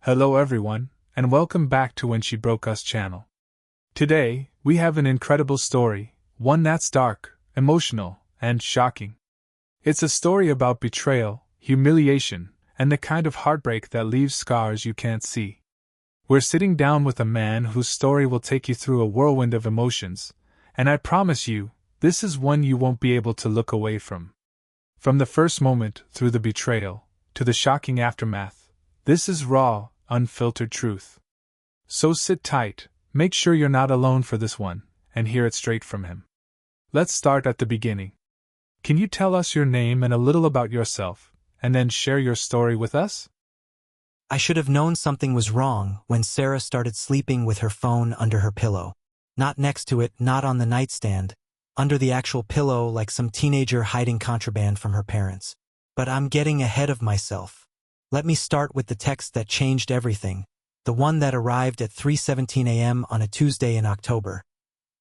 Hello everyone, and welcome back to When She Broke Us channel. Today, we have an incredible story, one that's dark, emotional, and shocking. It's a story about betrayal, humiliation, and the kind of heartbreak that leaves scars you can't see. We're sitting down with a man whose story will take you through a whirlwind of emotions, and I promise you, this is one you won't be able to look away from. From the first moment, through the betrayal, to the shocking aftermath, this is raw, unfiltered truth. So sit tight, make sure you're not alone for this one, and hear it straight from him. Let's start at the beginning. Can you tell us your name and a little about yourself, and then share your story with us? I should have known something was wrong when Sarah started sleeping with her phone under her pillow. Not next to it, not on the nightstand, under the actual pillow like some teenager hiding contraband from her parents. But I'm getting ahead of myself. Let me start with the text that changed everything, the one that arrived at 3:17 a.m. on a Tuesday in October,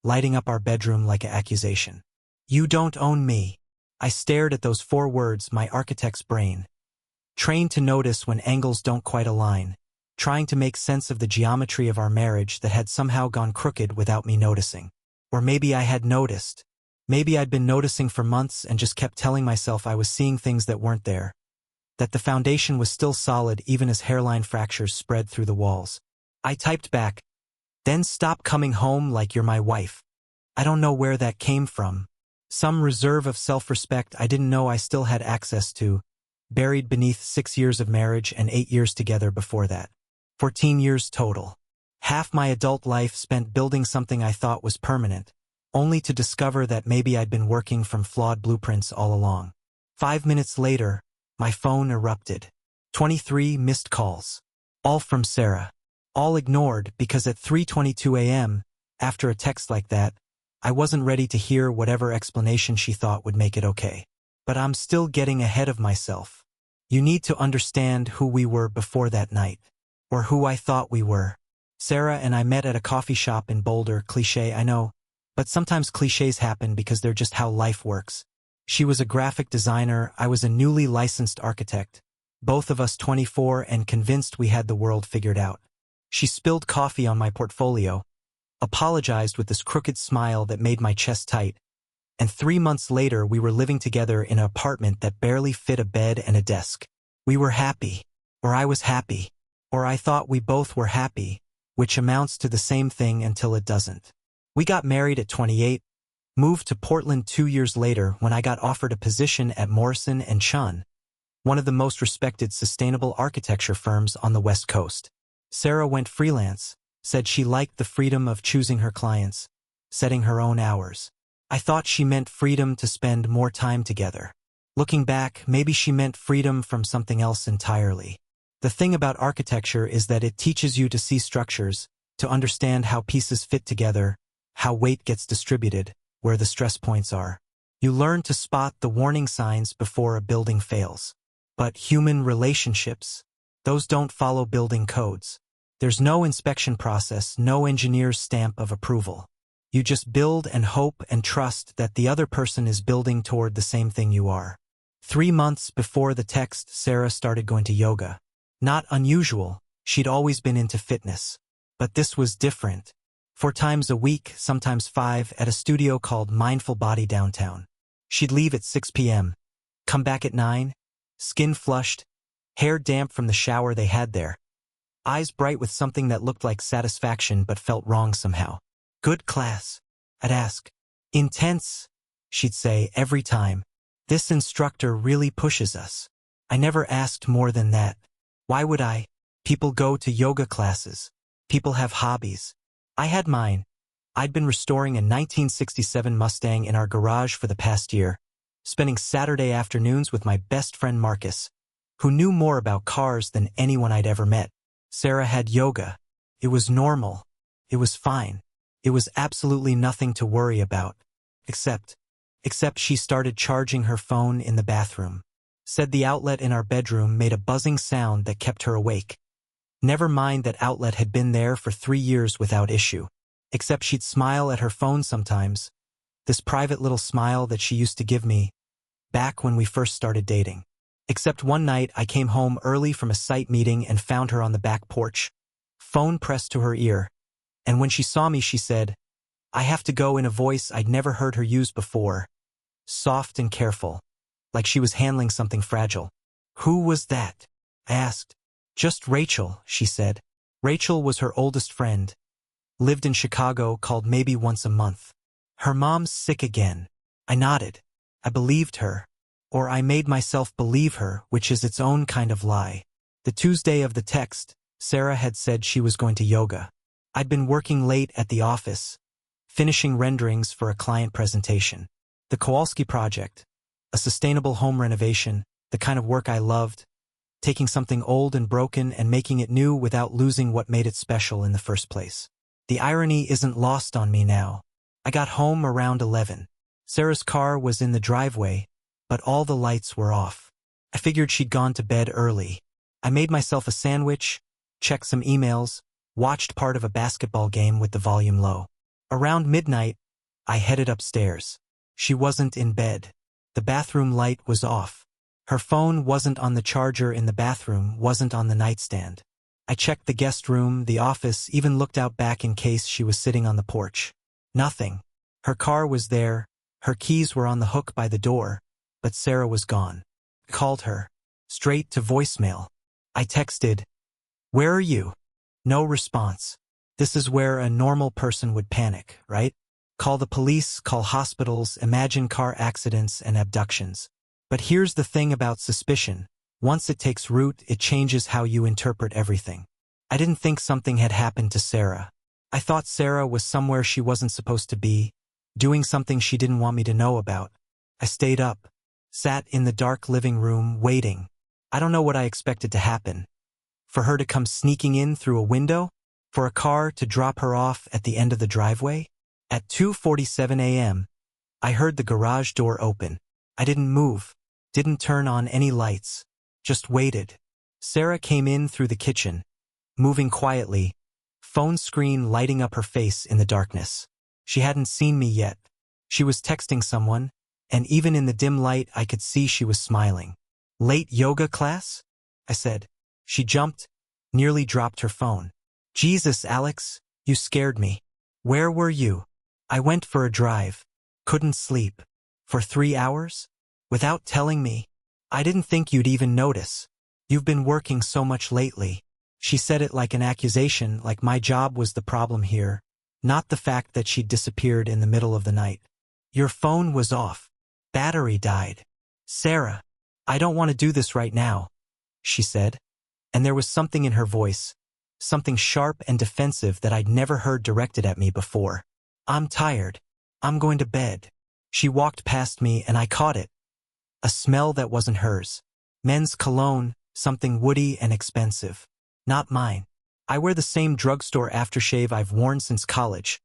lighting up our bedroom like an accusation. "You don't own me." I stared at those 4 words, my architect's brain, trained to notice when angles don't quite align, trying to make sense of the geometry of our marriage that had somehow gone crooked without me noticing. Or maybe I had noticed. Maybe I'd been noticing for months and just kept telling myself I was seeing things that weren't there. That the foundation was still solid even as hairline fractures spread through the walls. I typed back, "Then stop coming home like you're my wife." I don't know where that came from. Some reserve of self-respect I didn't know I still had access to, buried beneath 6 years of marriage and 8 years together before that. 14 years total. Half my adult life spent building something I thought was permanent, only to discover that maybe I'd been working from flawed blueprints all along. 5 minutes later, my phone erupted. 23 missed calls. All from Sarah. All ignored because at 3:22 a.m., after a text like that, I wasn't ready to hear whatever explanation she thought would make it okay. But I'm still getting ahead of myself. You need to understand who we were before that night. Or who I thought we were. Sarah and I met at a coffee shop in Boulder. Cliché, I know. But sometimes clichés happen because they're just how life works. She was a graphic designer, I was a newly licensed architect. Both of us 24 and convinced we had the world figured out. She spilled coffee on my portfolio, apologized with this crooked smile that made my chest tight, and 3 months later we were living together in an apartment that barely fit a bed and a desk. We were happy. Or I was happy. Or I thought we both were happy, which amounts to the same thing until it doesn't. We got married at 28, moved to Portland 2 years later when I got offered a position at Morrison & Chun, one of the most respected sustainable architecture firms on the West Coast. Sarah went freelance, said she liked the freedom of choosing her clients, setting her own hours. I thought she meant freedom to spend more time together. Looking back, maybe she meant freedom from something else entirely. The thing about architecture is that it teaches you to see structures, to understand how pieces fit together, how weight gets distributed, where the stress points are. You learn to spot the warning signs before a building fails. But human relationships, those don't follow building codes. There's no inspection process, no engineer's stamp of approval. You just build and hope and trust that the other person is building toward the same thing you are. 3 months before the text, Sarah started going to yoga. Not unusual, she'd always been into fitness. But this was different. 4 times a week, sometimes 5, at a studio called Mindful Body downtown. She'd leave at 6 p.m., come back at 9, skin flushed, hair damp from the shower they had there, eyes bright with something that looked like satisfaction but felt wrong somehow. "Good class," I'd ask. "Intense," she'd say every time. "This instructor really pushes us." I never asked more than that. Why would I? People go to yoga classes. People have hobbies. I had mine. I'd been restoring a 1967 Mustang in our garage for the past year, spending Saturday afternoons with my best friend Marcus, who knew more about cars than anyone I'd ever met. Sarah had yoga. It was normal. It was fine. It was absolutely nothing to worry about. Except she started charging her phone in the bathroom. Said the outlet in our bedroom made a buzzing sound that kept her awake. Never mind that outlet had been there for 3 years without issue. Except she'd smile at her phone sometimes, this private little smile that she used to give me, back when we first started dating. Except one night I came home early from a site meeting and found her on the back porch, phone pressed to her ear, and when she saw me she said, "I have to go," in a voice I'd never heard her use before, soft and careful, like she was handling something fragile. "Who was that?" I asked. "Just Rachel," she said. Rachel was her oldest friend. Lived in Chicago, called maybe once a month. "Her mom's sick again." I nodded. I believed her. Or I made myself believe her, which is its own kind of lie. The Tuesday of the text, Sarah had said she was going to yoga. I'd been working late at the office, finishing renderings for a client presentation. The Kowalski project, a sustainable home renovation, the kind of work I loved, taking something old and broken and making it new without losing what made it special in the first place. The irony isn't lost on me now. I got home around 11. Sarah's car was in the driveway, but all the lights were off. I figured she'd gone to bed early. I made myself a sandwich, checked some emails, watched part of a basketball game with the volume low. Around midnight, I headed upstairs. She wasn't in bed. The bathroom light was off. Her phone wasn't on the charger in the bathroom, wasn't on the nightstand. I checked the guest room, the office, even looked out back in case she was sitting on the porch. Nothing. Her car was there, her keys were on the hook by the door, but Sarah was gone. I called her. Straight to voicemail. I texted, "Where are you?" No response. This is where a normal person would panic, right? Call the police, call hospitals, imagine car accidents and abductions. But here's the thing about suspicion. Once it takes root, it changes how you interpret everything. I didn't think something had happened to Sarah. I thought Sarah was somewhere she wasn't supposed to be, doing something she didn't want me to know about. I stayed up, sat in the dark living room, waiting. I don't know what I expected to happen. For her to come sneaking in through a window? For a car to drop her off at the end of the driveway? At 2:47 a.m., I heard the garage door open. I didn't move, didn't turn on any lights, just waited. Sarah came in through the kitchen, moving quietly, phone screen lighting up her face in the darkness. She hadn't seen me yet. She was texting someone, and even in the dim light I could see she was smiling. "Late yoga class?" I said. She jumped, nearly dropped her phone. "Jesus, Alex, you scared me. Where were you?" "I went for a drive. Couldn't sleep. For 3 hours? Without telling me? I didn't think you'd even notice. You've been working so much lately." She said it like an accusation, like my job was the problem here, not the fact that she'd disappeared in the middle of the night. "Your phone was off. Battery died." "Sarah, I don't want to do this right now," she said. And there was something in her voice, something sharp and defensive that I'd never heard directed at me before. "I'm tired. I'm going to bed." She walked past me and I caught it. A smell that wasn't hers. Men's cologne, something woody and expensive. Not mine. I wear the same drugstore aftershave I've worn since college.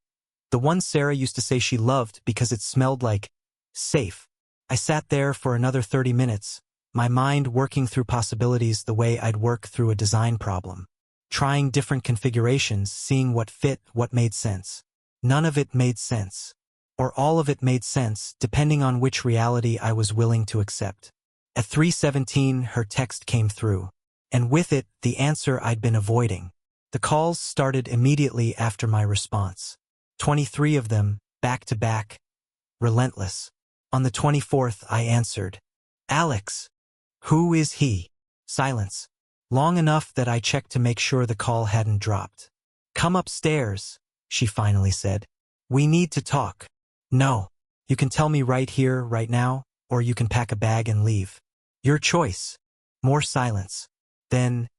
The one Sarah used to say she loved because it smelled like safe. I sat there for another 30 minutes, my mind working through possibilities the way I'd work through a design problem. Trying different configurations, seeing what fit, what made sense. None of it made sense. Or all of it made sense, depending on which reality I was willing to accept. At 3:17, her text came through. And with it, the answer I'd been avoiding. The calls started immediately after my response. 23 of them, back to back. Relentless. On the 24th, I answered. "Alex. Who is he?" Silence. Long enough that I checked to make sure the call hadn't dropped. "Come upstairs," she finally said. "We need to talk." "No. You can tell me right here, right now, or you can pack a bag and leave. Your choice." More silence. Then,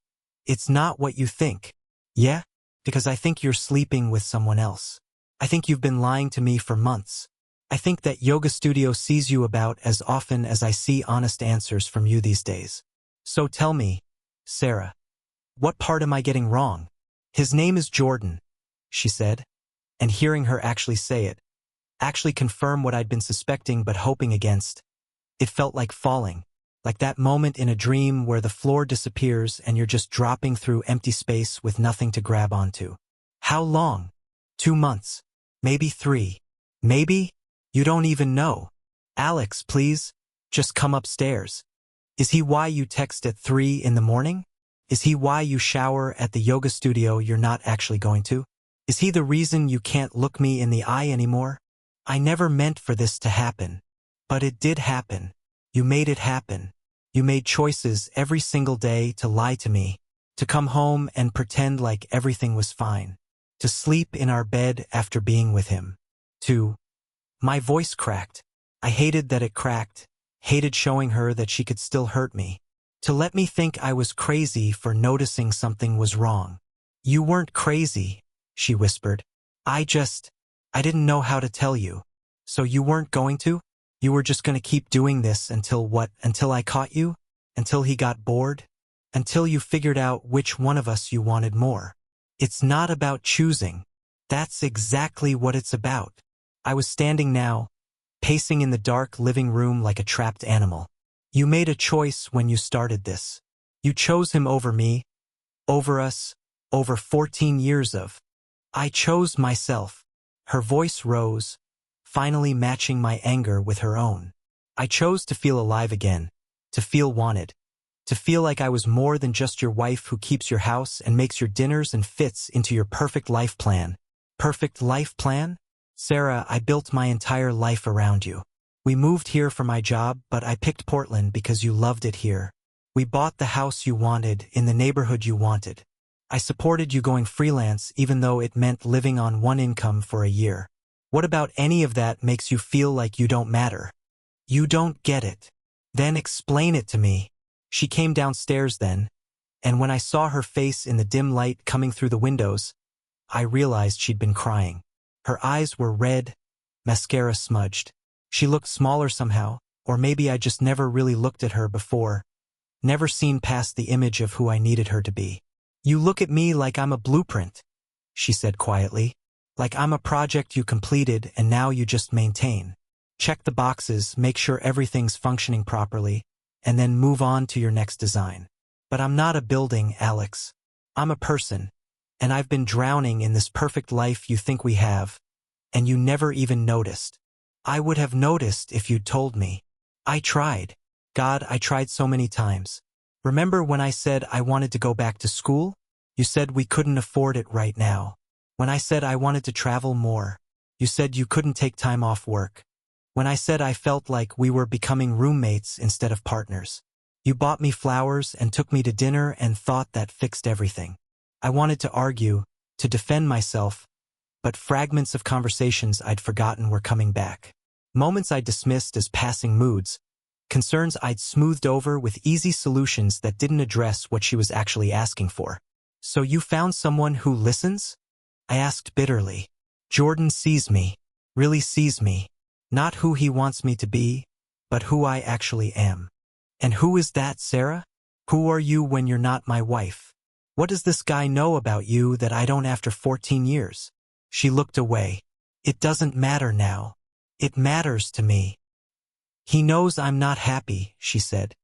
"It's not what you think." "Yeah? Because I think you're sleeping with someone else. I think you've been lying to me for months. I think that yoga studio sees you about as often as I see honest answers from you these days. So tell me, Sarah, what part am I getting wrong?" "His name is Jordan," she said, and hearing her actually say it, actually confirm what I'd been suspecting but hoping against, it felt like falling. Like that moment in a dream where the floor disappears and you're just dropping through empty space with nothing to grab onto. "How long?" 2 months. Maybe 3. Maybe? You don't even know. "Alex, please, just come upstairs." Is he why you text at 3 in the morning? Is he why you shower at the yoga studio you're not actually going to? Is he the reason you can't look me in the eye anymore? I never meant for this to happen. But it did happen. You made it happen. You made choices every single day to lie to me, to come home and pretend like everything was fine, to sleep in our bed after being with him, to... My voice cracked. I hated that it cracked, hated showing her that she could still hurt me, to let me think I was crazy for noticing something was wrong. You weren't crazy, she whispered. I didn't know how to tell you. So you weren't going to? You were just going to keep doing this until what? Until I caught you? Until he got bored? Until you figured out which one of us you wanted more? It's not about choosing. That's exactly what it's about. I was standing now, pacing in the dark living room like a trapped animal. You made a choice when you started this. You chose him over me, over us, over 14 years of. I chose myself. Her voice rose, finally matching my anger with her own. I chose to feel alive again, to feel wanted, to feel like I was more than just your wife who keeps your house and makes your dinners and fits into your perfect life plan. Perfect life plan? Sarah, I built my entire life around you. We moved here for my job, but I picked Portland because you loved it here. We bought the house you wanted, in the neighborhood you wanted. I supported you going freelance even though it meant living on one income for a year. What about any of that makes you feel like you don't matter? You don't get it. Then explain it to me. She came downstairs then, and when I saw her face in the dim light coming through the windows, I realized she'd been crying. Her eyes were red, mascara smudged. She looked smaller somehow, or maybe I just never really looked at her before, never seen past the image of who I needed her to be. You look at me like I'm a blueprint, she said quietly, like I'm a project you completed and now you just maintain. Check the boxes, make sure everything's functioning properly, and then move on to your next design. But I'm not a building, Alex. I'm a person, and I've been drowning in this perfect life you think we have, and you never even noticed. I would have noticed if you'd told me. I tried. God, I tried so many times. Remember when I said I wanted to go back to school? You said we couldn't afford it right now. When I said I wanted to travel more, you said you couldn't take time off work. When I said I felt like we were becoming roommates instead of partners, you bought me flowers and took me to dinner and thought that fixed everything. I wanted to argue, to defend myself, but fragments of conversations I'd forgotten were coming back. Moments I dismissed as passing moods, concerns I'd smoothed over with easy solutions that didn't address what she was actually asking for. So you found someone who listens? I asked bitterly. Jordan sees me, really sees me, not who he wants me to be, but who I actually am. And who is that, Sarah? Who are you when you're not my wife? What does this guy know about you that I don't after 14 years? She looked away. It doesn't matter now. It matters to me. He knows I'm not happy, she said.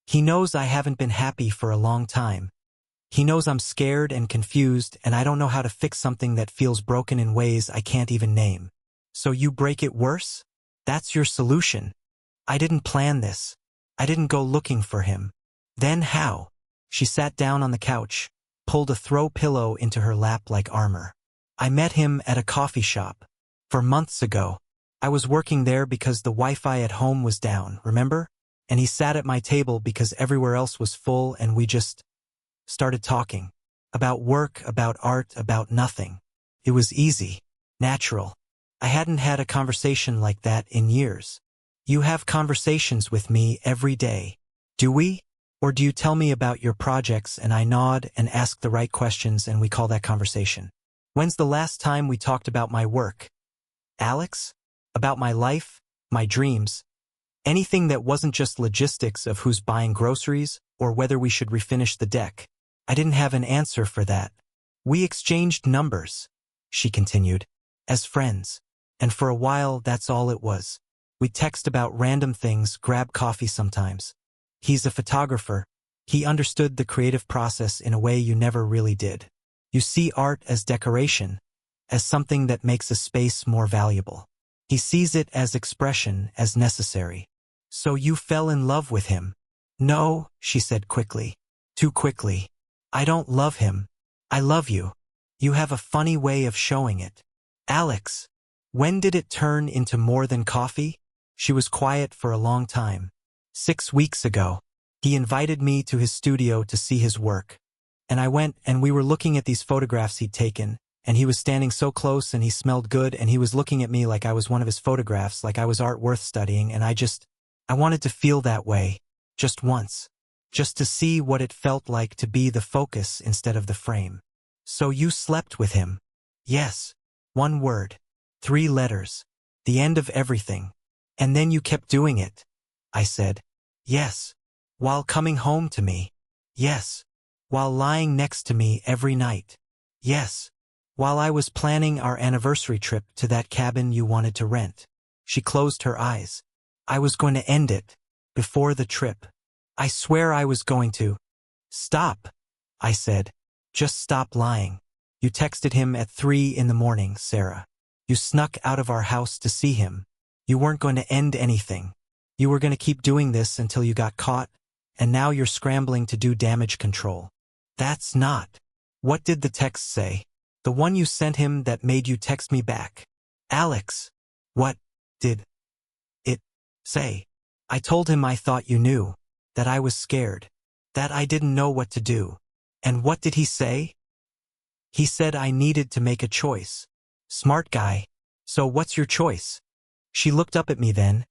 He knows I haven't been happy for a long time. He knows I'm scared and confused and I don't know how to fix something that feels broken in ways I can't even name. So you break it worse? That's your solution. I didn't plan this. I didn't go looking for him. Then how? She sat down on the couch, pulled a throw pillow into her lap like armor. I met him at a coffee shop. For months ago. I was working there because the Wi-Fi at home was down, remember? And he sat at my table because everywhere else was full and we just started talking. About work, about art, about nothing. It was easy, natural. I hadn't had a conversation like that in years. You have conversations with me every day. Do we? Or do you tell me about your projects and I nod and ask the right questions and we call that conversation? When's the last time we talked about my work? Alex? About my life, my dreams, anything that wasn't just logistics of who's buying groceries or whether we should refinish the deck. I didn't have an answer for that. We exchanged numbers, she continued, as friends. And for a while, that's all it was. We text about random things, grab coffee sometimes. He's a photographer. He understood the creative process in a way you never really did. You see art as decoration, as something that makes a space more valuable. He sees it as expression, as necessary. So you fell in love with him. No, she said quickly. Too quickly. I don't love him. I love you. You have a funny way of showing it. Alex, when did it turn into more than coffee? She was quiet for a long time. 6 weeks ago. He invited me to his studio to see his work. And I went and we were looking at these photographs he'd taken, and he was standing so close and he smelled good and he was looking at me like I was one of his photographs, like I was art worth studying, and I wanted to feel that way. Just once. Just to see what it felt like to be the focus instead of the frame. So you slept with him? Yes. 1 word. 3 letters. The end of everything. And then you kept doing it? I said. Yes. While coming home to me? Yes. While lying next to me every night? Yes. While I was planning our anniversary trip to that cabin you wanted to rent? She closed her eyes. I was going to end it. Before the trip. I swear I was going to. Stop, I said. Just stop lying. You texted him at 3 in the morning, Sarah. You snuck out of our house to see him. You weren't going to end anything. You were going to keep doing this until you got caught, and now you're scrambling to do damage control. That's not. What did the text say? The one you sent him that made you text me back. Alex, what did it say? I told him I thought you knew, that I was scared, that I didn't know what to do. And what did he say? He said I needed to make a choice. Smart guy. So what's your choice? She looked up at me then,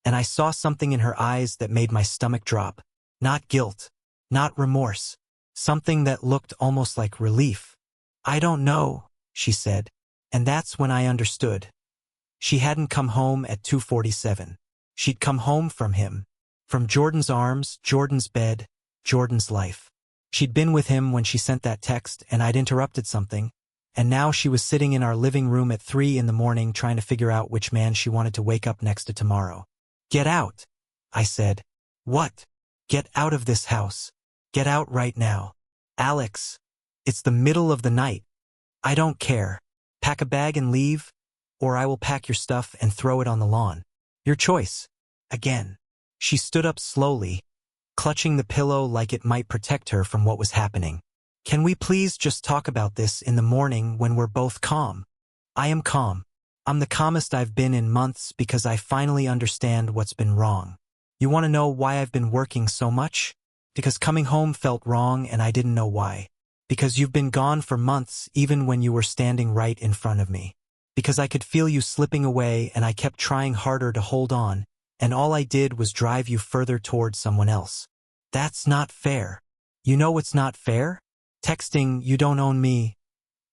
and I saw something in her eyes that made my stomach drop. Not guilt, not remorse, something that looked almost like relief. I don't know, she said, and that's when I understood. She hadn't come home at 2:47. She'd come home from him. From Jordan's arms, Jordan's bed, Jordan's life. She'd been with him when she sent that text, and I'd interrupted something, and now she was sitting in our living room at 3 in the morning trying to figure out which man she wanted to wake up next to tomorrow. Get out, I said. What? Get out of this house. Get out right now. Alex, it's the middle of the night. I don't care. Pack a bag and leave, or I will pack your stuff and throw it on the lawn. Your choice. Again. She stood up slowly, clutching the pillow like it might protect her from what was happening. Can we please just talk about this in the morning when we're both calm? I am calm. I'm the calmest I've been in months because I finally understand what's been wrong. You want to know why I've been working so much? Because coming home felt wrong and I didn't know why. Because you've been gone for months even when you were standing right in front of me. Because I could feel you slipping away and I kept trying harder to hold on, and all I did was drive you further toward someone else. That's not fair. You know what's not fair? Texting, you don't own me,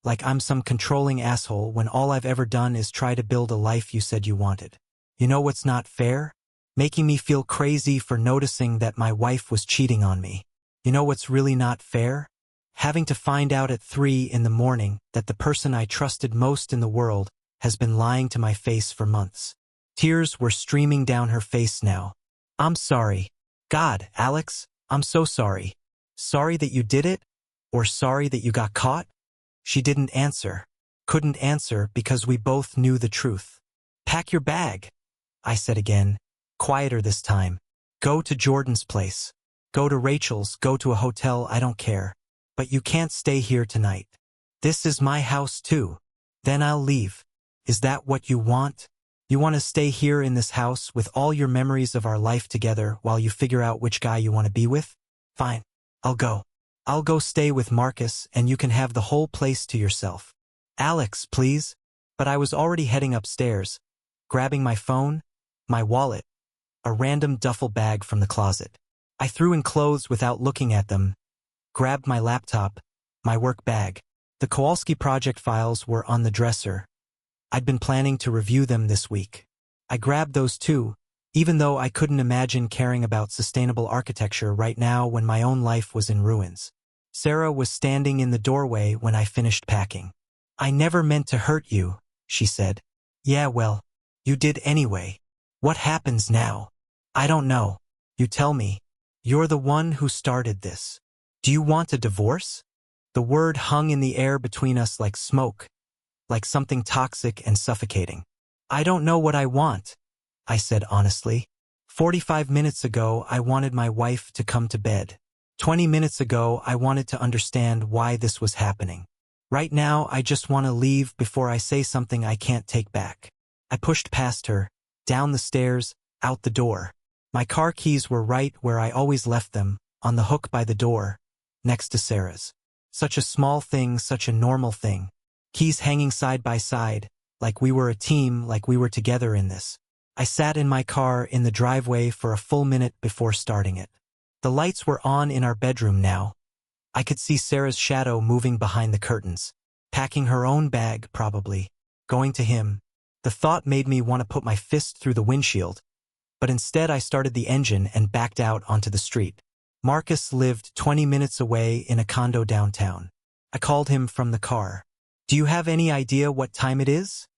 like I'm some controlling asshole when all I've ever done is try to build a life you said you wanted. You know what's not fair? Making me feel crazy for noticing that my wife was cheating on me. You know what's really not fair? Having to find out at 3 in the morning that the person I trusted most in the world has been lying to my face for months. Tears were streaming down her face now. I'm sorry. God, Alex, I'm so sorry. Sorry that you did it? Or sorry that you got caught? She didn't answer. Couldn't answer because we both knew the truth. Pack your bag, I said again, quieter this time. Go to Jordan's place. Go to Rachel's, go to a hotel, I don't care. But you can't stay here tonight. This is my house too. Then I'll leave. Is that what you want? You want to stay here in this house with all your memories of our life together while you figure out which guy you want to be with? Fine. I'll go. I'll go stay with Marcus and you can have the whole place to yourself. Alex, please. But I was already heading upstairs, grabbing my phone, my wallet, a random duffel bag from the closet. I threw in clothes without looking at them, grabbed my laptop, my work bag. The Kowalski project files were on the dresser. I'd been planning to review them this week. I grabbed those too, even though I couldn't imagine caring about sustainable architecture right now when my own life was in ruins. Sarah was standing in the doorway when I finished packing. I never meant to hurt you, she said. Yeah, well, you did anyway. What happens now? I don't know. You tell me. You're the one who started this. Do you want a divorce? The word hung in the air between us like smoke, like something toxic and suffocating. I don't know what I want, I said honestly. 45 minutes ago, I wanted my wife to come to bed. 20 minutes ago, I wanted to understand why this was happening. Right now, I just want to leave before I say something I can't take back. I pushed past her, down the stairs, out the door. My car keys were right where I always left them, on the hook by the door, next to Sarah's. Such a small thing, such a normal thing. Keys hanging side by side, like we were a team, like we were together in this. I sat in my car in the driveway for a full minute before starting it. The lights were on in our bedroom now. I could see Sarah's shadow moving behind the curtains, packing her own bag, probably, going to him. The thought made me want to put my fist through the windshield, but instead I started the engine and backed out onto the street. Marcus lived 20 minutes away in a condo downtown. I called him from the car. "Do you have any idea what time it is?"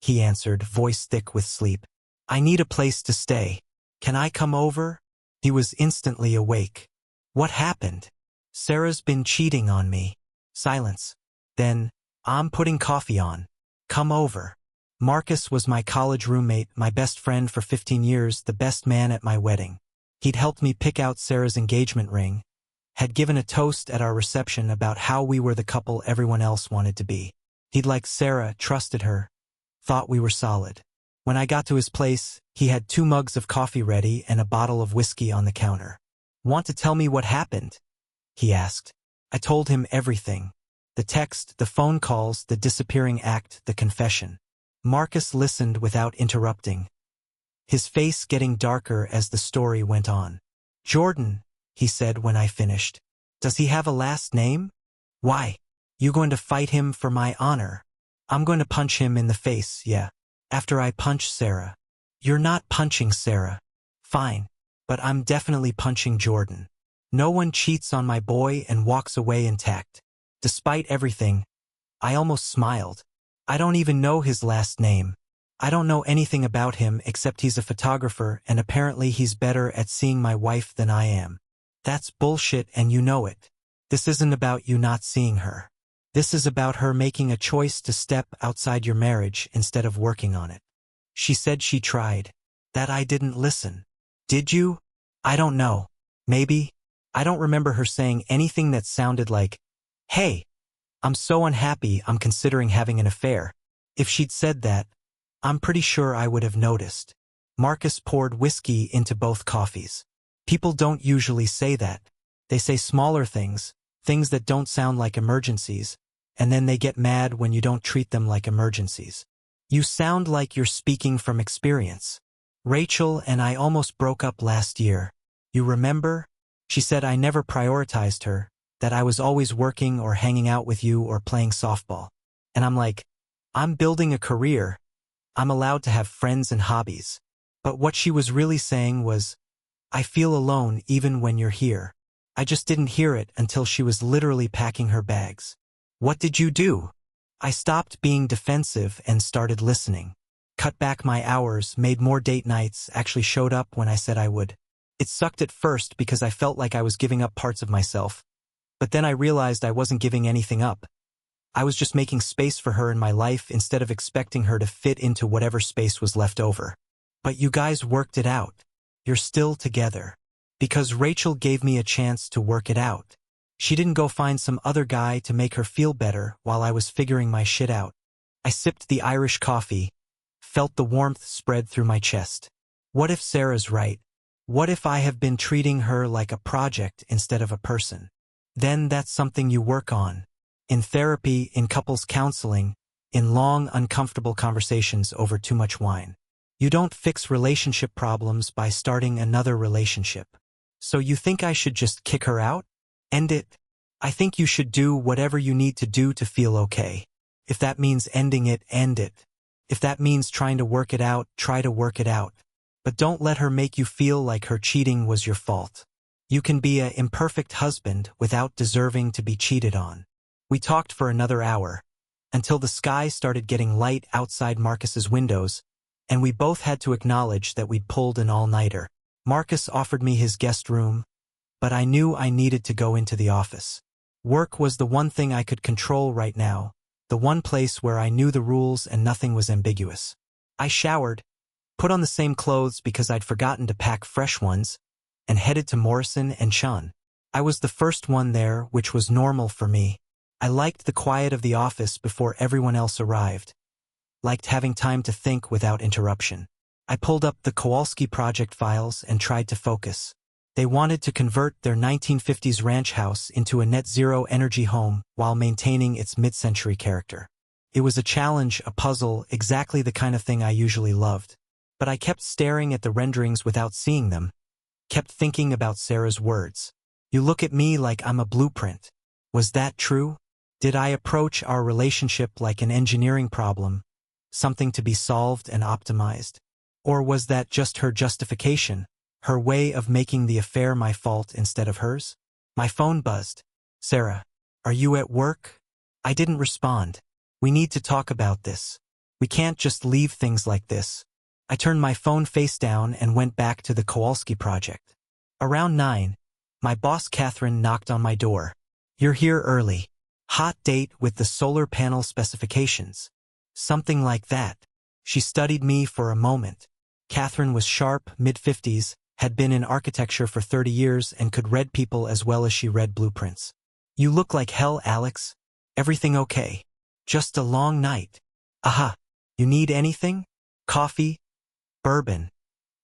He answered, voice thick with sleep. "I need a place to stay. Can I come over?" He was instantly awake. "What happened?" "Sarah's been cheating on me." Silence. Then, "I'm putting coffee on. Come over." Marcus was my college roommate, my best friend for 15 years, the best man at my wedding. He'd helped me pick out Sarah's engagement ring, had given a toast at our reception about how we were the couple everyone else wanted to be. He'd liked Sarah, trusted her, thought we were solid. When I got to his place, he had 2 mugs of coffee ready and a bottle of whiskey on the counter. "Want to tell me what happened?" he asked. I told him everything. The text, the phone calls, the disappearing act, the confession. Marcus listened without interrupting, his face getting darker as the story went on. "Jordan," he said when I finished. "Does he have a last name?" "Why? You going to fight him for my honor?" "I'm going to punch him in the face, yeah. After I punch Sarah." "You're not punching Sarah." "Fine. But I'm definitely punching Jordan. No one cheats on my boy and walks away intact." Despite everything, I almost smiled. I don't even know his last name. I don't know anything about him except he's a photographer and apparently he's better at seeing my wife than I am. That's bullshit and you know it. This isn't about you not seeing her. This is about her making a choice to step outside your marriage instead of working on it. She said she tried. That I didn't listen. Did you? I don't know. Maybe. I don't remember her saying anything that sounded like, "Hey, I'm so unhappy I'm considering having an affair." If she'd said that, I'm pretty sure I would have noticed. Marcus poured whiskey into both coffees. People don't usually say that. They say smaller things, things that don't sound like emergencies, and then they get mad when you don't treat them like emergencies. "You sound like you're speaking from experience. Rachel and I almost broke up last year. You remember? She said I never prioritized her, that I was always working or hanging out with you or playing softball." And I'm like, I'm building a career. I'm allowed to have friends and hobbies. But what she was really saying was, I feel alone even when you're here. I just didn't hear it until she was literally packing her bags. "What did you do?" I stopped being defensive and started listening. Cut back my hours, made more date nights, actually showed up when I said I would. It sucked at first because I felt like I was giving up parts of myself. But then I realized I wasn't giving anything up. I was just making space for her in my life instead of expecting her to fit into whatever space was left over. "But you guys worked it out. You're still together." Because Rachel gave me a chance to work it out. She didn't go find some other guy to make her feel better while I was figuring my shit out. I sipped the Irish coffee, felt the warmth spread through my chest. What if Sarah's right? What if I have been treating her like a project instead of a person? Then that's something you work on. In therapy, in couples counseling, in long, uncomfortable conversations over too much wine. You don't fix relationship problems by starting another relationship. So you think I should just kick her out? End it? I think you should do whatever you need to do to feel okay. If that means ending it, end it. If that means trying to work it out, try to work it out. But don't let her make you feel like her cheating was your fault. You can be an imperfect husband without deserving to be cheated on. We talked for another hour, until the sky started getting light outside Marcus's windows, and we both had to acknowledge that we'd pulled an all-nighter. Marcus offered me his guest room, but I knew I needed to go into the office. Work was the one thing I could control right now, the one place where I knew the rules and nothing was ambiguous. I showered, put on the same clothes because I'd forgotten to pack fresh ones, and headed to Morrison and Chun. I was the first one there, which was normal for me. I liked the quiet of the office before everyone else arrived. Liked having time to think without interruption. I pulled up the Kowalski project files and tried to focus. They wanted to convert their 1950s ranch house into a net-zero energy home while maintaining its mid-century character. It was a challenge, a puzzle, exactly the kind of thing I usually loved. But I kept staring at the renderings without seeing them. Kept thinking about Sarah's words. You look at me like I'm a blueprint. Was that true? Did I approach our relationship like an engineering problem, something to be solved and optimized? Or was that just her justification, her way of making the affair my fault instead of hers? My phone buzzed. Sarah, are you at work? I didn't respond. We need to talk about this. We can't just leave things like this. I turned my phone face down and went back to the Kowalski project. Around 9, my boss Catherine knocked on my door. You're here early. Hot date with the solar panel specifications. Something like that. She studied me for a moment. Catherine was sharp, mid-50s, had been in architecture for 30 years and could read people as well as she read blueprints. You look like hell, Alex. Everything okay? Just a long night. Aha. You need anything? Coffee? Bourbon?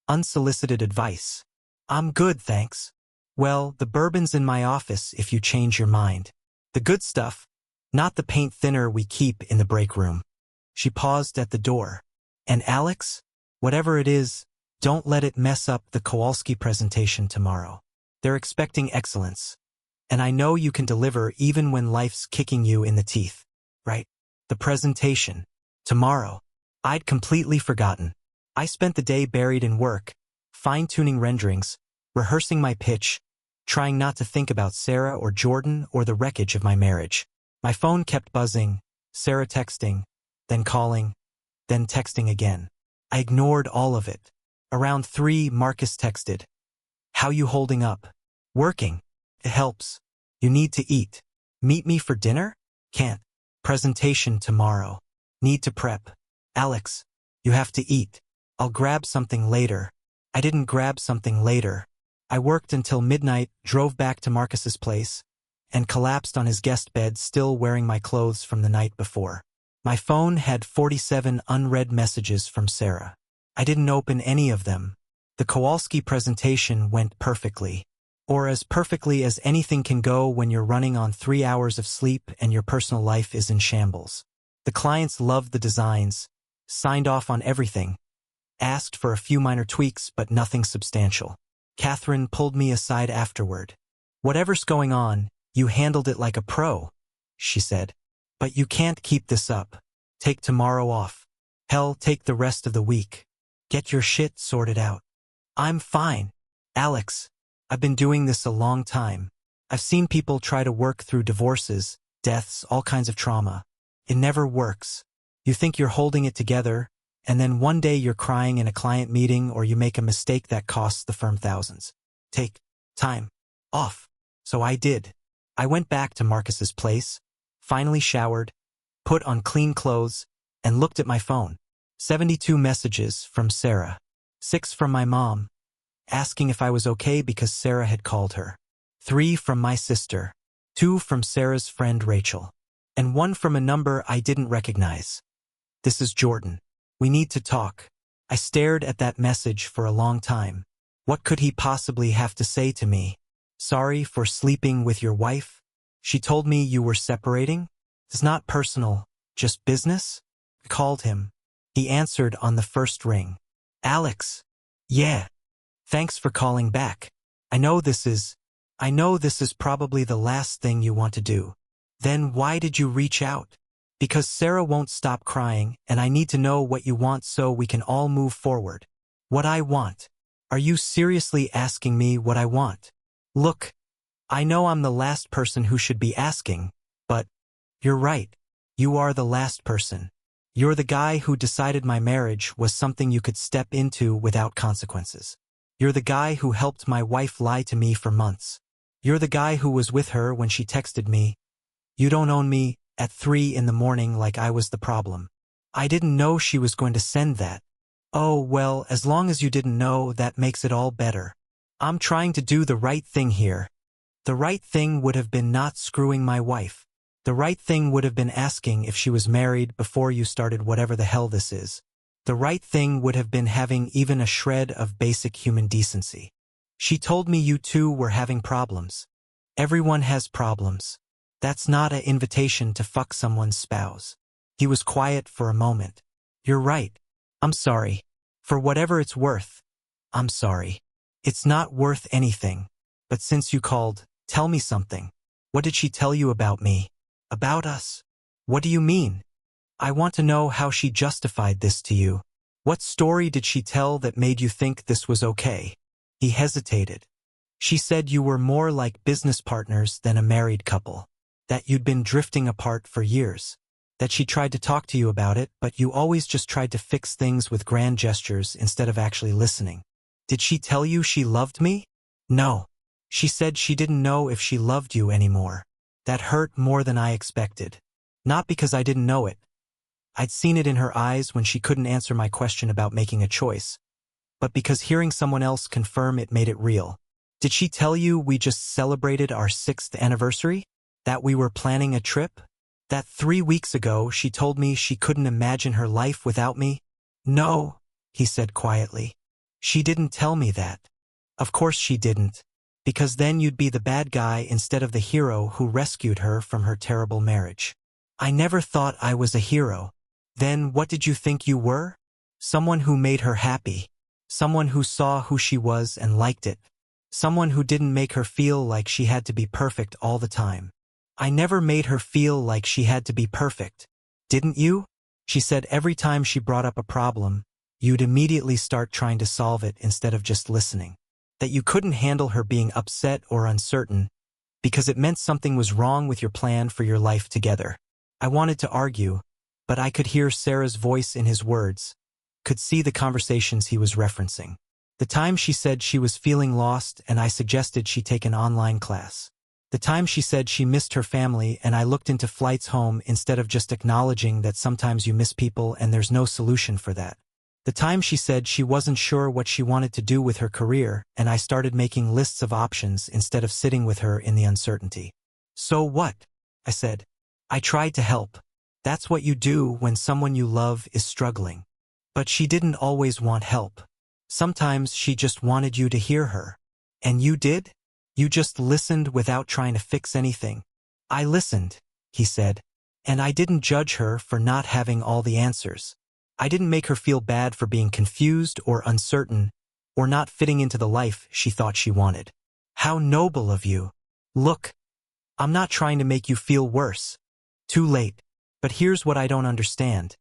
Unsolicited advice. I'm good, thanks. Well, the bourbon's in my office if you change your mind. The good stuff, not the paint thinner we keep in the break room. She paused at the door. And Alex? Whatever it is, don't let it mess up the Kowalski presentation tomorrow. They're expecting excellence. And I know you can deliver even when life's kicking you in the teeth. Right? The presentation. Tomorrow. I'd completely forgotten. I spent the day buried in work, fine-tuning renderings, rehearsing my pitch, trying not to think about Sarah or Jordan or the wreckage of my marriage. My phone kept buzzing, Sarah texting, then calling, then texting again. I ignored all of it. Around 3, Marcus texted. How you holding up? Working. It helps. You need to eat. Meet me for dinner? Can't. Presentation tomorrow. Need to prep. Alex, you have to eat. I'll grab something later. I didn't grab something later. I worked until midnight, drove back to Marcus's place, and collapsed on his guest bed still wearing my clothes from the night before. My phone had 47 unread messages from Sarah. I didn't open any of them. The Kowalski presentation went perfectly. Or as perfectly as anything can go when you're running on 3 hours of sleep and your personal life is in shambles. The clients loved the designs, signed off on everything, asked for a few minor tweaks but nothing substantial. Catherine pulled me aside afterward. Whatever's going on, you handled it like a pro, she said. But you can't keep this up. Take tomorrow off. Hell, take the rest of the week. Get your shit sorted out. I'm fine. Alex, I've been doing this a long time. I've seen people try to work through divorces, deaths, all kinds of trauma. It never works. You think you're holding it together, and then one day you're crying in a client meeting or you make a mistake that costs the firm thousands. Take time off. So I did. I went back to Marcus's place, finally showered, put on clean clothes, and looked at my phone. 72 messages from Sarah. 6 from my mom, asking if I was okay because Sarah had called her. 3 from my sister. 2 from Sarah's friend Rachel. And 1 from a number I didn't recognize. This is Jordan. We need to talk. I stared at that message for a long time. What could he possibly have to say to me? Sorry for sleeping with your wife? She told me you were separating? It's not personal, just business? I called him. He answered on the first ring. Alex. Yeah. Thanks for calling back. I know this is probably the last thing you want to do. Then why did you reach out? Because Sarah won't stop crying, and I need to know what you want so we can all move forward. What I want. Are you seriously asking me what I want? Look, I know I'm the last person who should be asking, but you're right. You are the last person. You're the guy who decided my marriage was something you could step into without consequences. You're the guy who helped my wife lie to me for months. You're the guy who was with her when she texted me, "You don't own me," at 3 in the morning like I was the problem. I didn't know she was going to send that. Oh, well, as long as you didn't know, that makes it all better. I'm trying to do the right thing here. The right thing would have been not screwing my wife. The right thing would have been asking if she was married before you started whatever the hell this is. The right thing would have been having even a shred of basic human decency. She told me you two were having problems. Everyone has problems. That's not an invitation to fuck someone's spouse. He was quiet for a moment. You're right. I'm sorry. For whatever it's worth, I'm sorry. It's not worth anything. But since you called, tell me something. What did she tell you about me? About us? What do you mean? I want to know how she justified this to you. What story did she tell that made you think this was okay? He hesitated. She said you were more like business partners than a married couple. That you'd been drifting apart for years. That she tried to talk to you about it, but you always just tried to fix things with grand gestures instead of actually listening. Did she tell you she loved me? No. She said she didn't know if she loved you anymore. That hurt more than I expected. Not because I didn't know it. I'd seen it in her eyes when she couldn't answer my question about making a choice. But because hearing someone else confirm it made it real. Did she tell you we just celebrated our 6th anniversary? That we were planning a trip? That 3 weeks ago she told me she couldn't imagine her life without me? No, he said quietly. She didn't tell me that. Of course she didn't. Because then you'd be the bad guy instead of the hero who rescued her from her terrible marriage. I never thought I was a hero. Then what did you think you were? Someone who made her happy. Someone who saw who she was and liked it. Someone who didn't make her feel like she had to be perfect all the time. I never made her feel like she had to be perfect. Didn't you? She said every time she brought up a problem, you'd immediately start trying to solve it instead of just listening. That you couldn't handle her being upset or uncertain because it meant something was wrong with your plan for your life together. I wanted to argue, but I could hear Sarah's voice in his words, could see the conversations he was referencing. The time she said she was feeling lost and I suggested she take an online class. The time she said she missed her family and I looked into flights home instead of just acknowledging that sometimes you miss people and there's no solution for that. The time she said she wasn't sure what she wanted to do with her career and I started making lists of options instead of sitting with her in the uncertainty. So what? I said. I tried to help. That's what you do when someone you love is struggling. But she didn't always want help. Sometimes she just wanted you to hear her. And you did? You just listened without trying to fix anything. I listened, he said. And I didn't judge her for not having all the answers. I didn't make her feel bad for being confused or uncertain or not fitting into the life she thought she wanted. How noble of you. Look, I'm not trying to make you feel worse. Too late. But here's what I don't understand.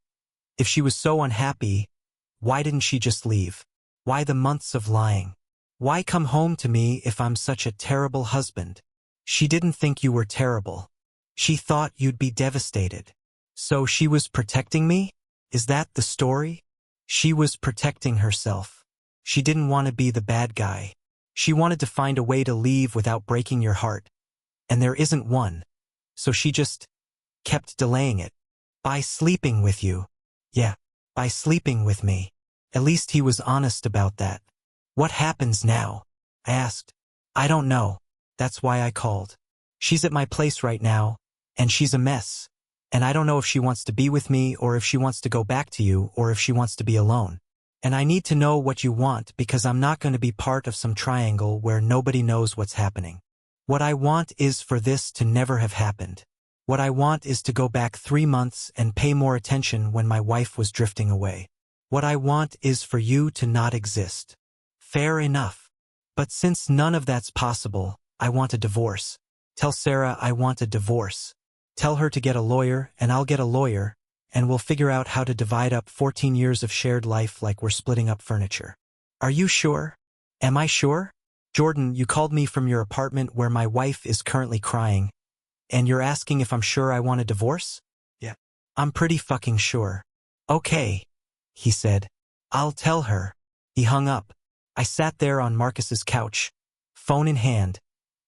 If she was so unhappy, why didn't she just leave? Why the months of lying? Why come home to me if I'm such a terrible husband? She didn't think you were terrible. She thought you'd be devastated. So she was protecting me? Is that the story? She was protecting herself. She didn't want to be the bad guy. She wanted to find a way to leave without breaking your heart. And there isn't one. So she just kept delaying it. By sleeping with you. Yeah, by sleeping with me. At least he was honest about that. What happens now? I asked. I don't know. That's why I called. She's at my place right now, and she's a mess. And I don't know if she wants to be with me or if she wants to go back to you or if she wants to be alone. And I need to know what you want because I'm not going to be part of some triangle where nobody knows what's happening. What I want is for this to never have happened. What I want is to go back 3 months and pay more attention when my wife was drifting away. What I want is for you to not exist. Fair enough. But since none of that's possible, I want a divorce. Tell Sarah I want a divorce. Tell her to get a lawyer and I'll get a lawyer, and we'll figure out how to divide up 14 years of shared life like we're splitting up furniture. Are you sure? Am I sure? Jordan, you called me from your apartment where my wife is currently crying, and you're asking if I'm sure I want a divorce? Yeah. I'm pretty fucking sure. Okay, he said. I'll tell her. He hung up. I sat there on Marcus's couch, phone in hand,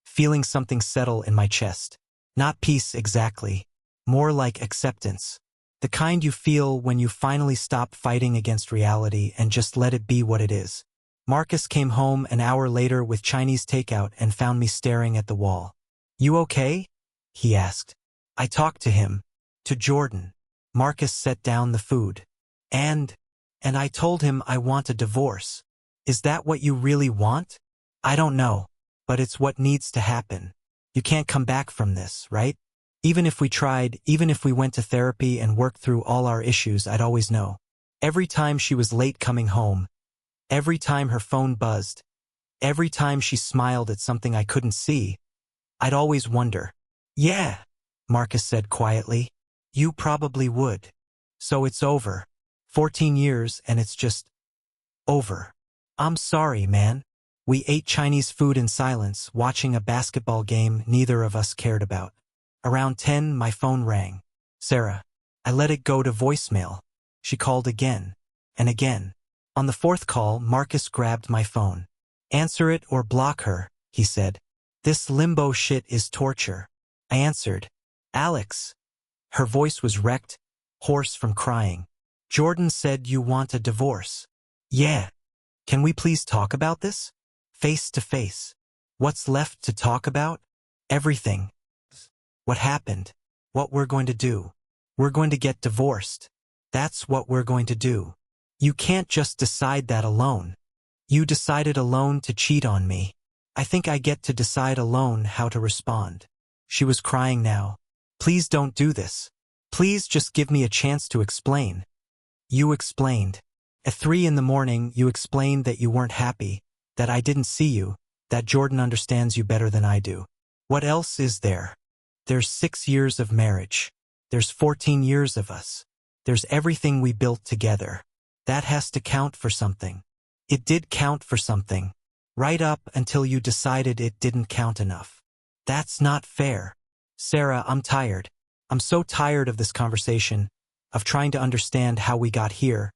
feeling something settle in my chest. Not peace exactly, more like acceptance. The kind you feel when you finally stop fighting against reality and just let it be what it is. Marcus came home an hour later with Chinese takeout and found me staring at the wall. "You okay?" he asked. I talked to him. To Jordan. Marcus set down the food. And I told him I want a divorce. Is that what you really want? I don't know. But it's what needs to happen. You can't come back from this, right? Even if we tried, even if we went to therapy and worked through all our issues, I'd always know. Every time she was late coming home, every time her phone buzzed, every time she smiled at something I couldn't see, I'd always wonder. Yeah, Marcus said quietly. You probably would. So it's over. 14 years and it's just over. I'm sorry, man. We ate Chinese food in silence, watching a basketball game neither of us cared about. Around 10, my phone rang. Sarah. I let it go to voicemail. She called again and again. On the fourth call, Marcus grabbed my phone. Answer it or block her, he said. This limbo shit is torture. I answered. Alex. Her voice was wrecked, hoarse from crying. Jordan said you want a divorce. Yeah. Can we please talk about this? Face to face. What's left to talk about? Everything. What happened? What we're going to do. We're going to get divorced. That's what we're going to do. You can't just decide that alone. You decided alone to cheat on me. I think I get to decide alone how to respond. She was crying now. Please don't do this. Please just give me a chance to explain. You explained. At 3 in the morning, you explained that you weren't happy, that I didn't see you, that Jordan understands you better than I do. What else is there? There's 6 years of marriage. There's 14 years of us. There's everything we built together. That has to count for something. It did count for something. Right up until you decided it didn't count enough. That's not fair. Sarah, I'm tired. I'm so tired of this conversation, of trying to understand how we got here,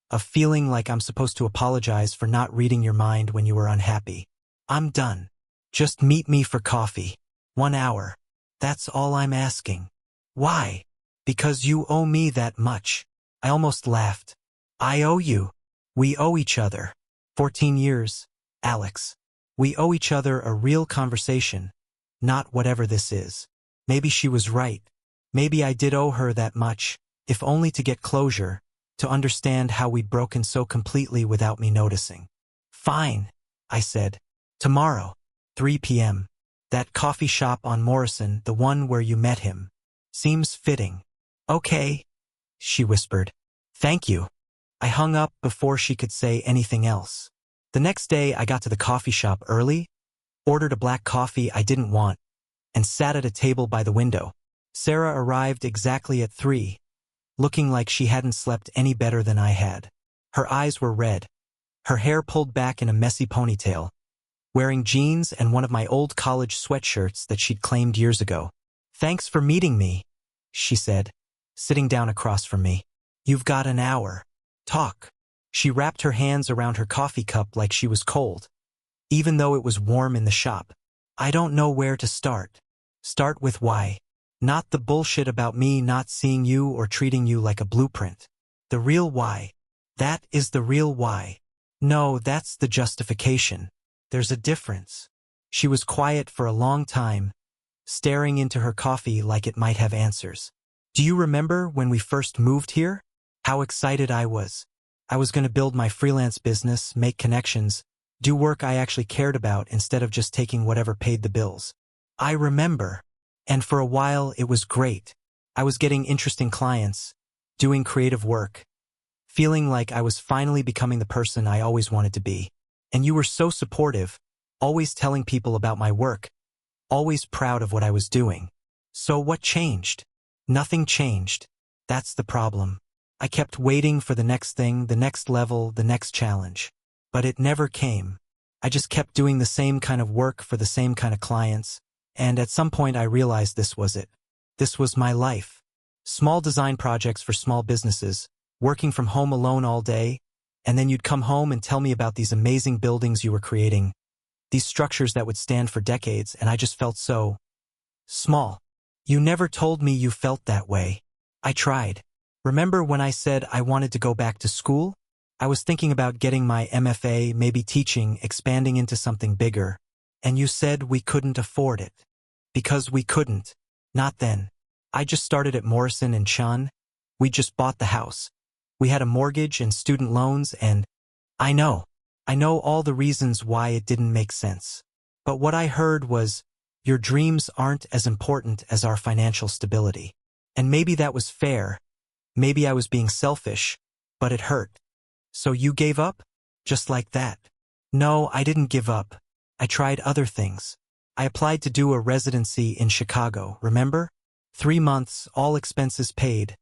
of feeling like I'm supposed to apologize for not reading your mind when you were unhappy. I'm done. Just meet me for coffee. 1 hour. That's all I'm asking. Why? Because you owe me that much. I almost laughed. I owe you. We owe each other. 14 years, Alex. We owe each other a real conversation, not whatever this is. Maybe she was right. Maybe I did owe her that much, if only to get closure, to understand how we'd broken so completely without me noticing. Fine, I said. Tomorrow, 3 p.m. That coffee shop on Morrison, the one where you met him. Seems fitting. Okay, she whispered. Thank you. I hung up before she could say anything else. The next day I got to the coffee shop early, ordered a black coffee I didn't want, and sat at a table by the window. Sarah arrived exactly at 3, looking like she hadn't slept any better than I had. Her eyes were red, her hair pulled back in a messy ponytail, wearing jeans and one of my old college sweatshirts that she'd claimed years ago. Thanks for meeting me, she said, sitting down across from me. You've got an hour. Talk. She wrapped her hands around her coffee cup like she was cold, even though it was warm in the shop. I don't know where to start. Start with why. Not the bullshit about me not seeing you or treating you like a blueprint. The real why. That is the real why. No, that's the justification. There's a difference. She was quiet for a long time, staring into her coffee like it might have answers. Do you remember when we first moved here? How excited I was. I was going to build my freelance business, make connections, do work I actually cared about instead of just taking whatever paid the bills. I remember. And for a while it was great. I was getting interesting clients, doing creative work, feeling like I was finally becoming the person I always wanted to be. And you were so supportive, always telling people about my work, always proud of what I was doing. So what changed? Nothing changed. That's the problem. I kept waiting for the next thing, the next level, the next challenge. But it never came. I just kept doing the same kind of work for the same kind of clients, and at some point I realized this was it. This was my life. Small design projects for small businesses, working from home alone all day, and then you'd come home and tell me about these amazing buildings you were creating, these structures that would stand for decades, and I just felt so small. You never told me you felt that way. I tried. Remember when I said I wanted to go back to school? I was thinking about getting my MFA, maybe teaching, expanding into something bigger. And you said we couldn't afford it. Because we couldn't. Not then. I just started at Morrison and Chun. We just bought the house. We had a mortgage and student loans and… I know all the reasons why it didn't make sense. But what I heard was, your dreams aren't as important as our financial stability. And maybe that was fair. Maybe I was being selfish, but it hurt. So you gave up? Just like that? No, I didn't give up. I tried other things. I applied to do a residency in Chicago, remember? 3 months, all expenses paid,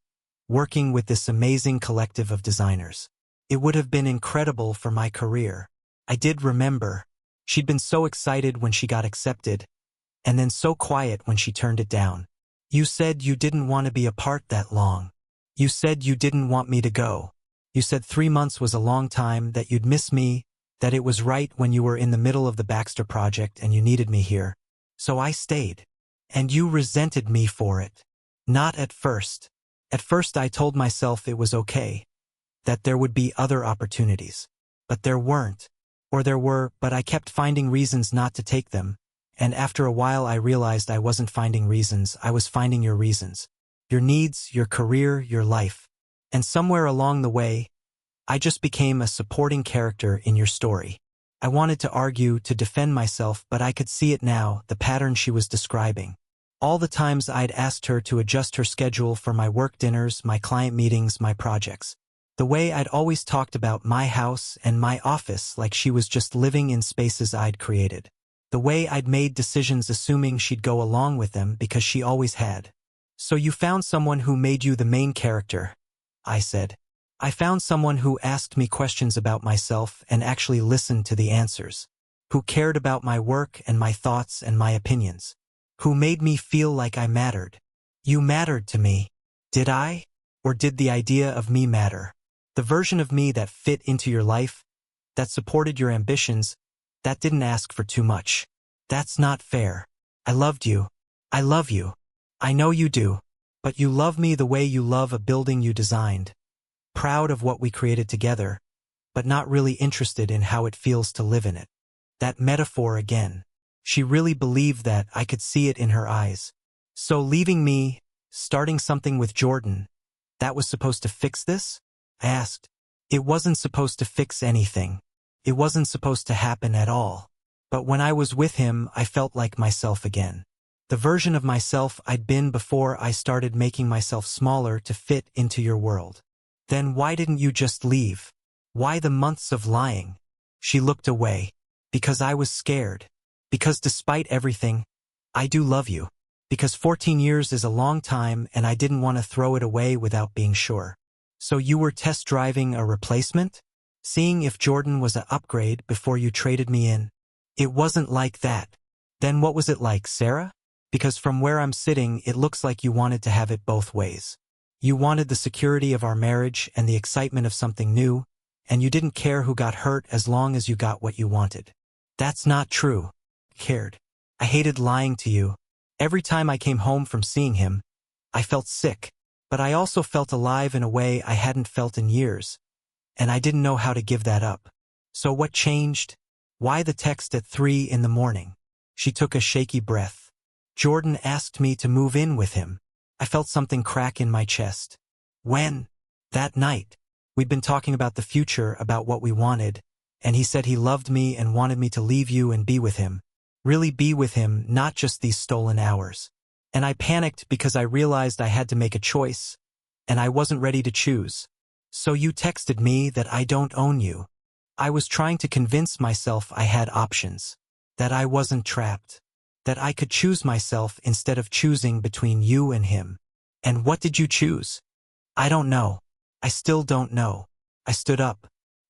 working with this amazing collective of designers. It would have been incredible for my career. I did remember. She'd been so excited when she got accepted, and then so quiet when she turned it down. You said you didn't want to be apart that long. You said you didn't want me to go. You said 3 months was a long time, that you'd miss me, that it was right when you were in the middle of the Baxter project and you needed me here. So I stayed. And you resented me for it. Not at first. At first I told myself it was okay, that there would be other opportunities. But there weren't. Or there were, but I kept finding reasons not to take them. And after a while I realized I wasn't finding reasons, I was finding your reasons. Your needs, your career, your life. And somewhere along the way, I just became a supporting character in your story. I wanted to argue, to defend myself, but I could see it now, the pattern she was describing. All the times I'd asked her to adjust her schedule for my work dinners, my client meetings, my projects. The way I'd always talked about my house and my office like she was just living in spaces I'd created. The way I'd made decisions assuming she'd go along with them because she always had. So you found someone who made you the main character, I said. I found someone who asked me questions about myself and actually listened to the answers. Who cared about my work and my thoughts and my opinions. Who made me feel like I mattered. You mattered to me. Did I? Or did the idea of me matter? The version of me that fit into your life, that supported your ambitions, that didn't ask for too much. That's not fair. I loved you. I love you. I know you do. But you love me the way you love a building you designed. Proud of what we created together, but not really interested in how it feels to live in it. That metaphor again. She really believed that, I could see it in her eyes. So leaving me, starting something with Jordan, that was supposed to fix this? I asked. It wasn't supposed to fix anything. It wasn't supposed to happen at all. But when I was with him, I felt like myself again. The version of myself I'd been before I started making myself smaller to fit into your world. Then why didn't you just leave? Why the months of lying? She looked away. Because I was scared. Because despite everything, I do love you. Because 14 years is a long time and I didn't want to throw it away without being sure. So you were test driving a replacement? Seeing if Jordan was an upgrade before you traded me in? It wasn't like that. Then what was it like, Sarah? Because from where I'm sitting, it looks like you wanted to have it both ways. You wanted the security of our marriage and the excitement of something new, and you didn't care who got hurt as long as you got what you wanted. That's not true. Cared. I hated lying to you. Every time I came home from seeing him, I felt sick, but I also felt alive in a way I hadn't felt in years, and I didn't know how to give that up. So what changed? Why the text at 3 in the morning? She took a shaky breath. Jordan asked me to move in with him. I felt something crack in my chest. When? That night. We'd been talking about the future, about what we wanted, and he said he loved me and wanted me to leave you and be with him. Really be with him, not just these stolen hours. And I panicked because I realized I had to make a choice, and I wasn't ready to choose. So you texted me that I don't own you. I was trying to convince myself I had options, that I wasn't trapped, that I could choose myself instead of choosing between you and him. And what did you choose? I don't know. I still don't know. I stood up.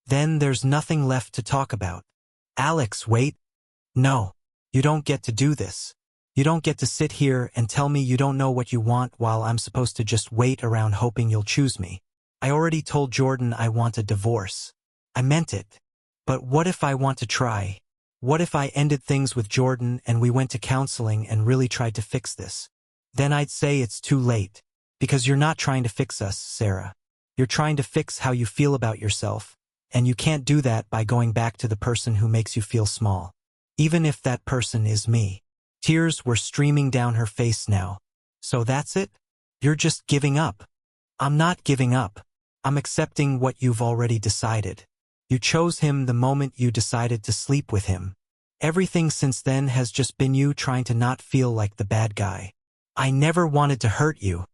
Then there's nothing left to talk about. Alex, wait. No. You don't get to do this. You don't get to sit here and tell me you don't know what you want while I'm supposed to just wait around hoping you'll choose me. I already told Jordan I want a divorce. I meant it. But what if I want to try? What if I ended things with Jordan and we went to counseling and really tried to fix this? Then I'd say it's too late. Because you're not trying to fix us, Sarah. You're trying to fix how you feel about yourself, and you can't do that by going back to the person who makes you feel small. Even if that person is me. Tears were streaming down her face now. So that's it? You're just giving up. I'm not giving up. I'm accepting what you've already decided. You chose him the moment you decided to sleep with him. Everything since then has just been you trying to not feel like the bad guy. I never wanted to hurt you.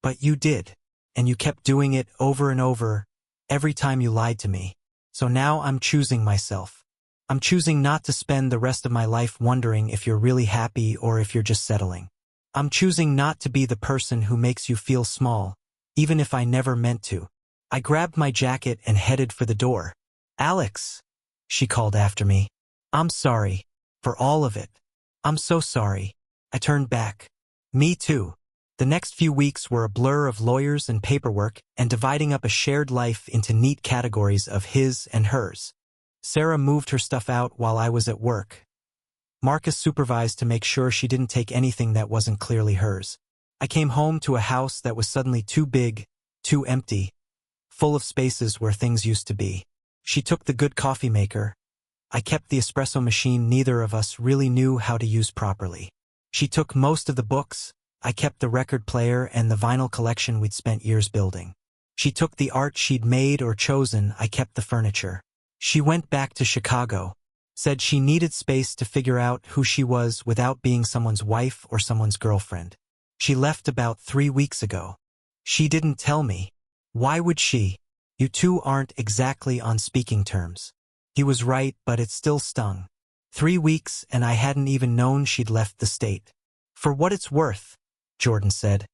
But you did. And you kept doing it over and over, every time you lied to me. So now I'm choosing myself. I'm choosing not to spend the rest of my life wondering if you're really happy or if you're just settling. I'm choosing not to be the person who makes you feel small, even if I never meant to. I grabbed my jacket and headed for the door. Alex, she called after me. I'm sorry. For all of it. I'm so sorry. I turned back. Me too. The next few weeks were a blur of lawyers and paperwork and dividing up a shared life into neat categories of his and hers. Sarah moved her stuff out while I was at work. Marcus supervised to make sure she didn't take anything that wasn't clearly hers. I came home to a house that was suddenly too big, too empty, full of spaces where things used to be. She took the good coffee maker. I kept the espresso machine neither of us really knew how to use properly. She took most of the books. I kept the record player and the vinyl collection we'd spent years building. She took the art she'd made or chosen. I kept the furniture. She went back to Chicago. Said she needed space to figure out who she was without being someone's wife or someone's girlfriend. She left about 3 weeks ago. She didn't tell me. Why would she? You two aren't exactly on speaking terms. He was right, but it still stung. 3 weeks and I hadn't even known she'd left the state. For what it's worth, Jordan said,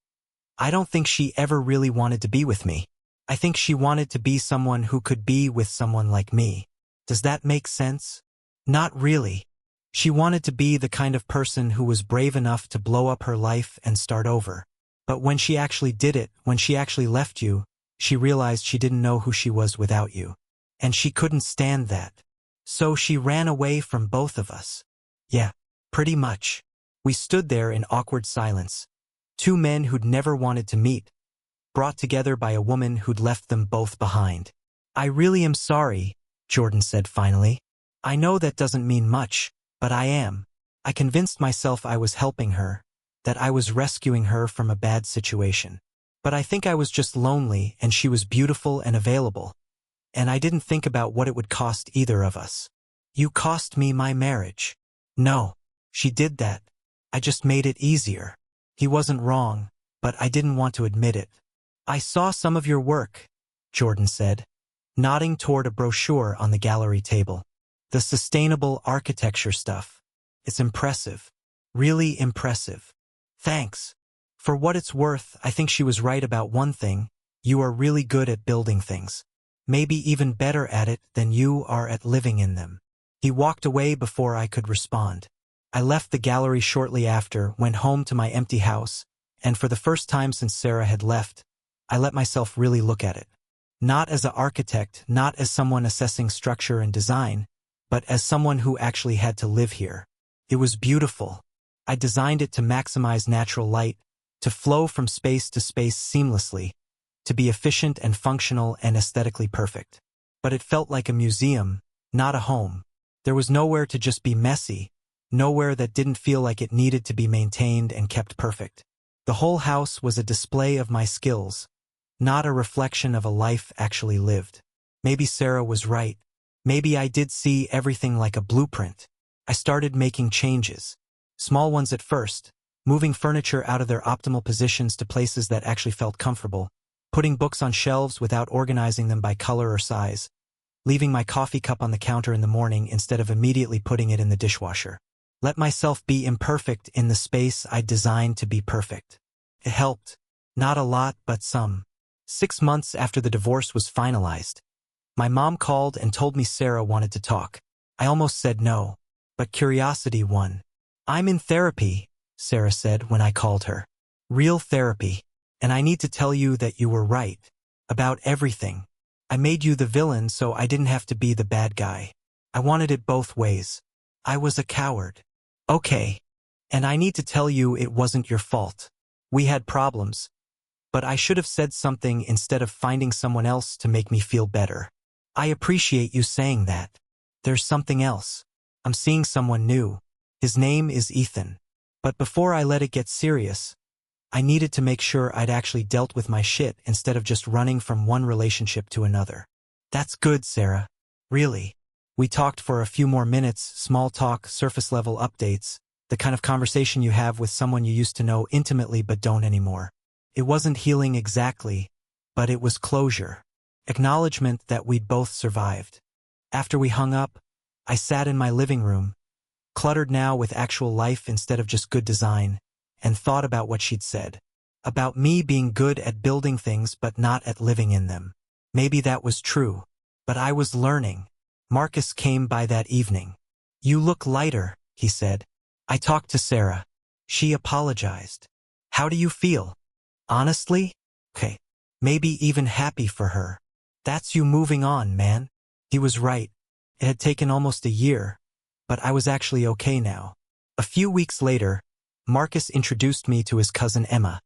I don't think she ever really wanted to be with me. I think she wanted to be someone who could be with someone like me. Does that make sense? Not really. She wanted to be the kind of person who was brave enough to blow up her life and start over. But when she actually did it, when she actually left you, she realized she didn't know who she was without you. And she couldn't stand that. So she ran away from both of us. Yeah, pretty much. We stood there in awkward silence. Two men who'd never wanted to meet, brought together by a woman who'd left them both behind. I really am sorry, Jordan said finally. I know that doesn't mean much, but I am. I convinced myself I was helping her, that I was rescuing her from a bad situation. But I think I was just lonely and she was beautiful and available. And I didn't think about what it would cost either of us. You cost me my marriage. No, she did that. I just made it easier. He wasn't wrong, but I didn't want to admit it. I saw some of your work, Jordan said, nodding toward a brochure on the gallery table. The sustainable architecture stuff. It's impressive. Really impressive. Thanks. For what it's worth, I think she was right about one thing. You are really good at building things. Maybe even better at it than you are at living in them. He walked away before I could respond. I left the gallery shortly after, went home to my empty house, and for the first time since Sarah had left, I let myself really look at it. Not as an architect, not as someone assessing structure and design, but as someone who actually had to live here. It was beautiful. I designed it to maximize natural light, to flow from space to space seamlessly, to be efficient and functional and aesthetically perfect. But it felt like a museum, not a home. There was nowhere to just be messy, nowhere that didn't feel like it needed to be maintained and kept perfect. The whole house was a display of my skills, not a reflection of a life actually lived. Maybe Sarah was right. Maybe I did see everything like a blueprint. I started making changes. Small ones at first, moving furniture out of their optimal positions to places that actually felt comfortable, putting books on shelves without organizing them by color or size, leaving my coffee cup on the counter in the morning instead of immediately putting it in the dishwasher. Let myself be imperfect in the space I designed to be perfect. It helped. Not a lot, but some. 6 months after the divorce was finalized, my mom called and told me Sarah wanted to talk. I almost said no, but curiosity won. I'm in therapy, Sarah said when I called her. Real therapy. And I need to tell you that you were right. About everything. I made you the villain so I didn't have to be the bad guy. I wanted it both ways. I was a coward. Okay. And I need to tell you it wasn't your fault. We had problems. but I should have said something instead of finding someone else to make me feel better. I appreciate you saying that. There's something else. I'm seeing someone new. His name is Ethan. But before I let it get serious, I needed to make sure I'd actually dealt with my shit instead of just running from one relationship to another. That's good, Sarah. Really. We talked for a few more minutes, small talk, surface-level updates, the kind of conversation you have with someone you used to know intimately but don't anymore. It wasn't healing exactly, but it was closure. Acknowledgement that we'd both survived. After we hung up, I sat in my living room, cluttered now with actual life instead of just good design, and thought about what she'd said. About me being good at building things but not at living in them. Maybe that was true, but I was learning. Marcus came by that evening. You look lighter, he said. I talked to Sarah. She apologized. How do you feel? Honestly? Okay. Maybe even happy for her. That's you moving on, man. He was right. It had taken almost a year, but I was actually okay now. A few weeks later, Marcus introduced me to his cousin Emma,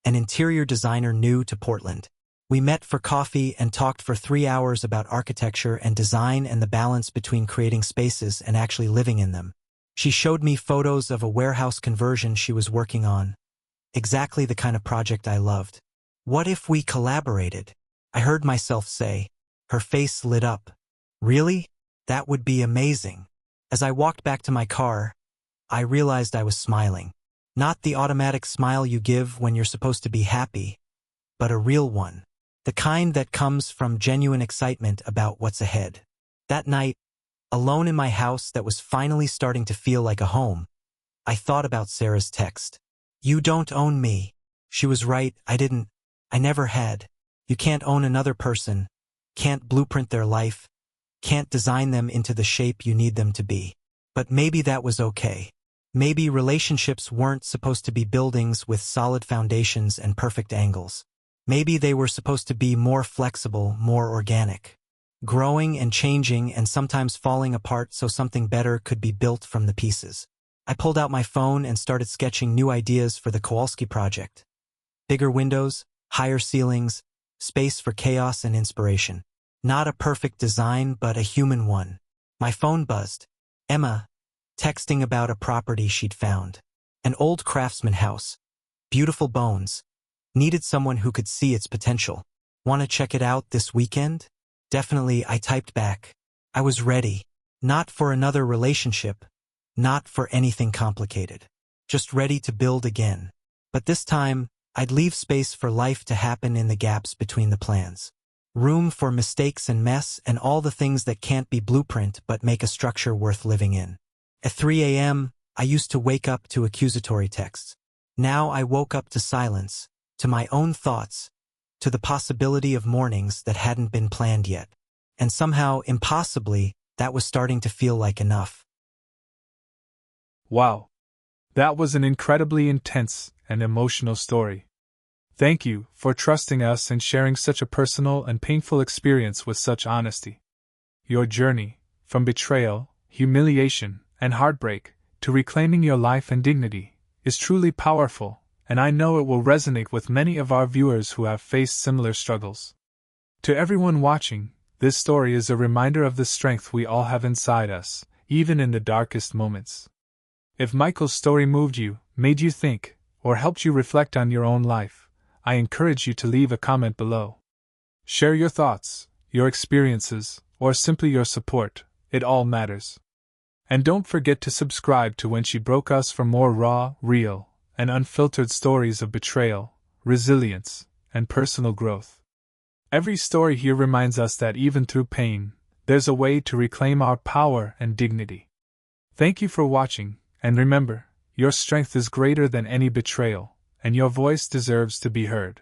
an interior designer new to Portland. We met for coffee and talked for 3 hours about architecture and design and the balance between creating spaces and actually living in them. She showed me photos of a warehouse conversion she was working on. Exactly the kind of project I loved. What if we collaborated? I heard myself say. Her face lit up. Really? That would be amazing. As I walked back to my car, I realized I was smiling. Not the automatic smile you give when you're supposed to be happy, but a real one. The kind that comes from genuine excitement about what's ahead. That night, alone in my house that was finally starting to feel like a home, I thought about Sarah's text. You don't own me. She was right, I never had. You can't own another person, can't blueprint their life, can't design them into the shape you need them to be. But maybe that was okay. Maybe relationships weren't supposed to be buildings with solid foundations and perfect angles. Maybe they were supposed to be more flexible, more organic. Growing and changing and sometimes falling apart so something better could be built from the pieces. I pulled out my phone and started sketching new ideas for the Kowalski project. Bigger windows, higher ceilings, space for chaos and inspiration. Not a perfect design, but a human one. My phone buzzed. Emma, texting about a property she'd found. An old craftsman house. Beautiful bones. Needed someone who could see its potential. Want to check it out this weekend? Definitely, I typed back. I was ready. Not for another relationship. Not for anything complicated. Just ready to build again. But this time, I'd leave space for life to happen in the gaps between the plans. Room for mistakes and mess and all the things that can't be blueprint but make a structure worth living in. At 3 a.m., I used to wake up to accusatory texts. Now I woke up to silence, to my own thoughts, to the possibility of mornings that hadn't been planned yet. And somehow, impossibly, that was starting to feel like enough. Wow. That was an incredibly intense and emotional story. Thank you for trusting us and sharing such a personal and painful experience with such honesty. Your journey, from betrayal, humiliation, and heartbreak, to reclaiming your life and dignity, is truly powerful, and I know it will resonate with many of our viewers who have faced similar struggles. To everyone watching, this story is a reminder of the strength we all have inside us, even in the darkest moments. If Michael's story moved you, made you think, or helped you reflect on your own life, I encourage you to leave a comment below. Share your thoughts, your experiences, or simply your support, it all matters. And don't forget to subscribe to When She Broke Us for more raw, real, and unfiltered stories of betrayal, resilience, and personal growth. Every story here reminds us that even through pain, there's a way to reclaim our power and dignity. Thank you for watching, and remember, your strength is greater than any betrayal, and your voice deserves to be heard.